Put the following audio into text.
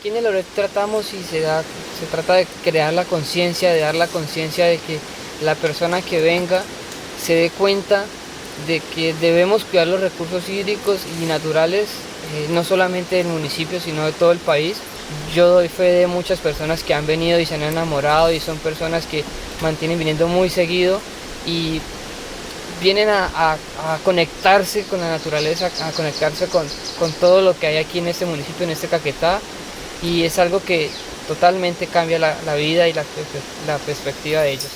Aquí en el Oreb tratamos y se trata de crear la conciencia, de dar la conciencia de que la persona que venga se dé cuenta de que debemos cuidar los recursos hídricos y naturales, no solamente del municipio, sino de todo el país. Yo doy fe de muchas personas que han venido y se han enamorado y son personas que mantienen viniendo muy seguido y vienen a conectarse con la naturaleza, a conectarse con todo lo que hay aquí en este municipio, en este Caquetá, y es algo que totalmente cambia la vida y la perspectiva de ellos.